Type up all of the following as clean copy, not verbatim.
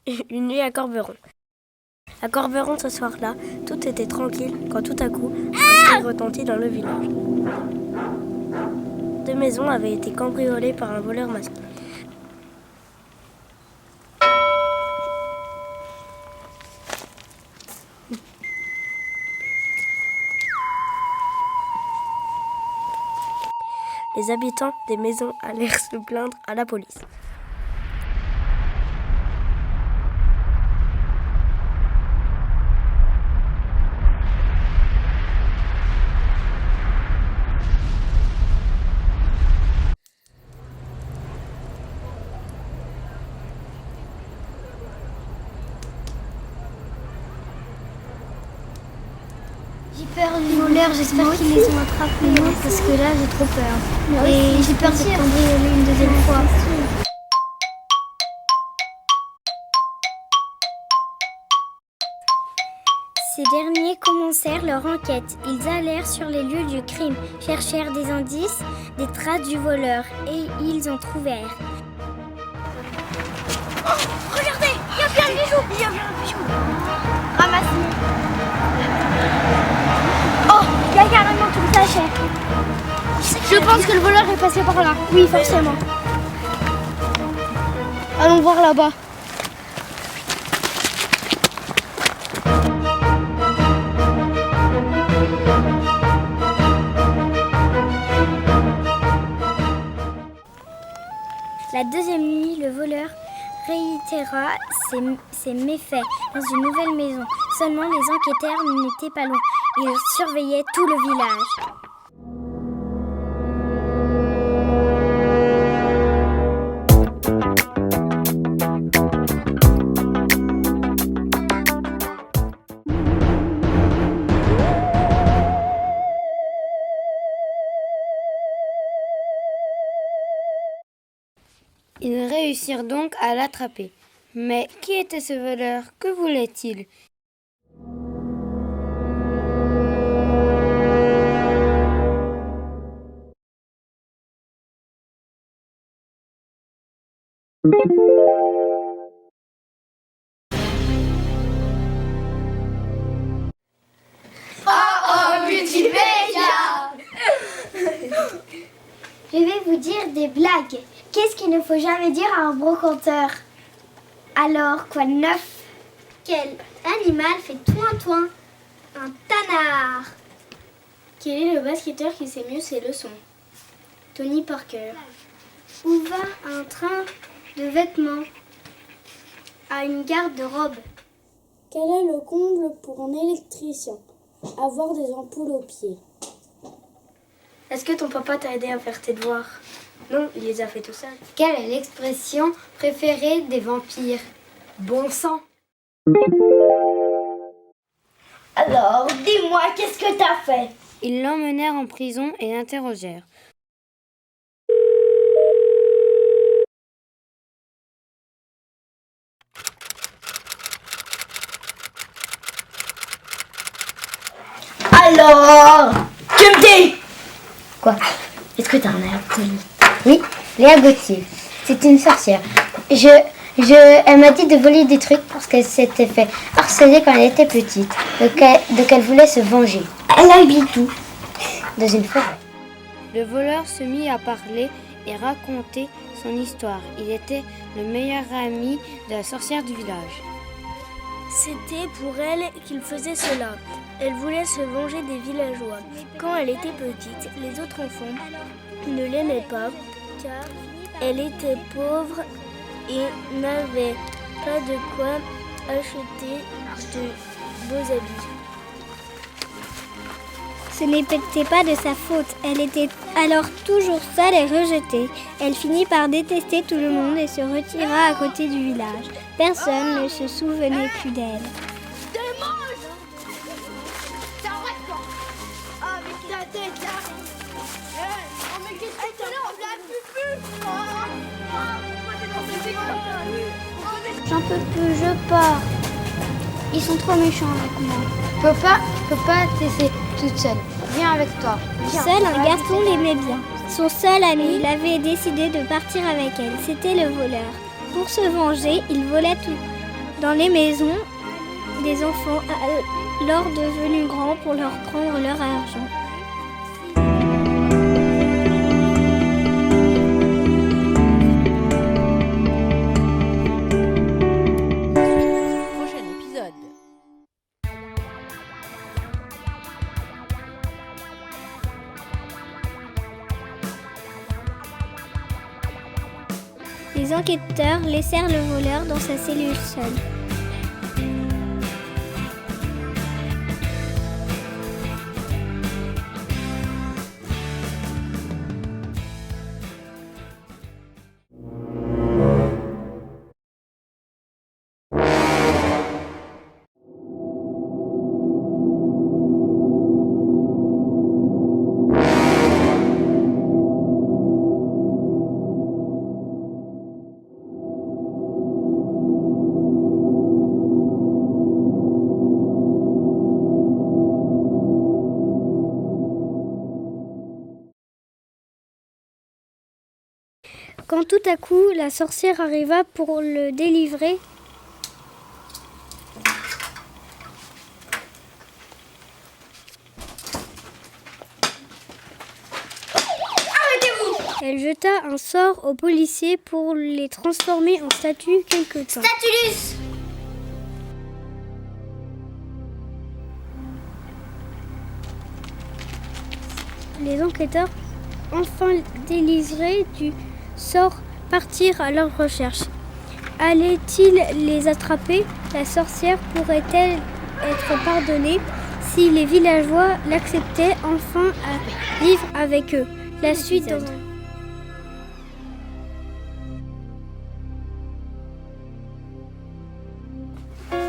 Une nuit à Corberon. À Corberon, ce soir-là, tout était tranquille quand tout à coup, un cri retentit dans le village. 2 maisons avaient été cambriolées par un voleur masqué. Les habitants des maisons allèrent se plaindre à la police. J'ai peur du voleur, j'espère qu'ils les ont attrapés parce que là j'ai trop peur. Et j'ai peur d'être cambriolée une deuxième fois. Ces derniers commencèrent leur enquête. Ils allèrent sur les lieux du crime, cherchèrent des indices, des traces du voleur et ils en trouvèrent. Oh, regardez, il y a bien le bijou. Il y a bien le bijou. Ramasse. Oh, il y a carrément tout le sachet. Je pense que le voleur est passé par là. Oui, forcément. Allons voir là-bas. La deuxième nuit, le voleur réitéra ses méfaits dans une nouvelle maison. Seulement, les enquêteurs n'étaient pas loin. Ils surveillaient tout le village. Ils réussirent donc à l'attraper. Mais qui était ce voleur? Que voulait-il? Je vais vous dire des blagues. Qu'est-ce qu'il ne faut jamais dire à un brocanteur? Alors, quoi de neuf? Quel animal fait toin-toin? Un tanard. Quel est le basketteur qui sait mieux ses leçons? Tony Parker. Où va un train de vêtements? À une garde-robe. Quel est le comble pour un électricien? Avoir des ampoules aux pieds. Est-ce que ton papa t'a aidé à faire tes devoirs? Non, il les a fait tout seul. Quelle est l'expression préférée des vampires? Bon sang! Alors, dis-moi, qu'est-ce que t'as fait? Ils l'emmenèrent en prison et l'interrogèrent. Alors, tu me dis? Quoi? Est-ce que t'as un acolyte? Oui, Léa Gauthier. C'est une sorcière. Elle m'a dit de voler des trucs parce qu'elle s'était fait harceler quand elle était petite, donc elle voulait se venger. Elle habite où? Dans une forêt. Le voleur se mit à parler et raconter son histoire. Il était le meilleur ami de la sorcière du village. C'était pour elle qu'il faisait cela. Elle voulait se venger des villageois. Quand elle était petite, les autres enfants ne l'aimaient pas car elle était pauvre et n'avait pas de quoi acheter de beaux habits. Ce n'était pas de sa faute. Elle était alors toujours seule et rejetée. Elle finit par détester tout le monde et se retira à côté du village. Personne ne se souvenait plus d'elle. J'en peux plus, je pars. Ils sont trop méchants avec moi. Je peux pas te laisser toute seule. Viens avec toi. Viens. Seul un garçon l'aimait bien. Son seul ami, il avait décidé de partir avec elle. C'était le voleur. Pour se venger, il volait tout. dans les maisons des enfants alors devenus grands pour leur prendre leur argent. Prochain épisode. Les enquêteurs laissèrent le voleur dans sa cellule seule. Quand tout à coup la sorcière arriva pour le délivrer, elle jeta un sort aux policiers pour les transformer en statues quelque temps. Statulus! Les enquêteurs, enfin délivrés du sort, partirent à leur recherche. Allaient-ils les attraper? La sorcière pourrait-elle être pardonnée si les villageois l'acceptaient enfin à vivre avec eux? La suite dans...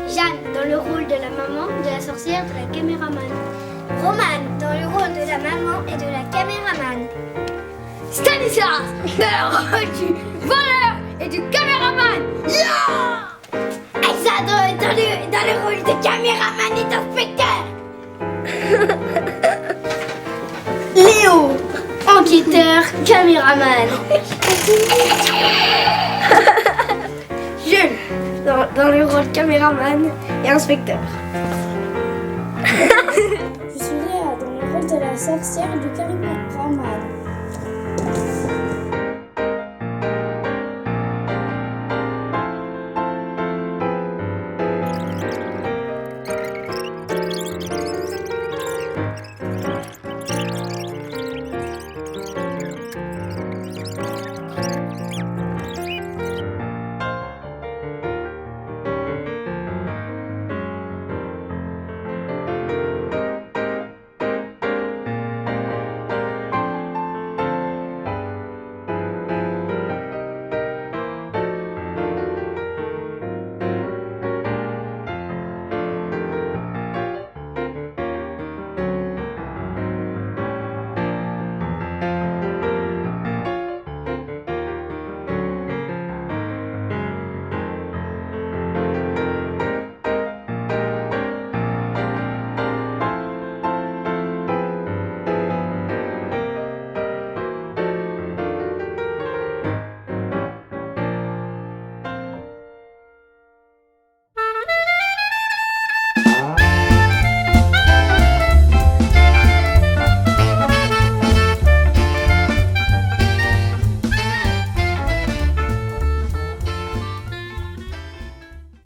Jeanne dans le rôle de la maman, de la sorcière, de la caméraman. Romane dans le rôle de la maman et de la caméraman. Stanislas dans le rôle du voleur et du caméraman. Yeah! Elsa dans le rôle de caméraman et d'inspecteur. Léo, enquêteur, caméraman. Jules dans le rôle caméraman et inspecteur. Je suis Léa dans le rôle de la sorcière et du caméraman.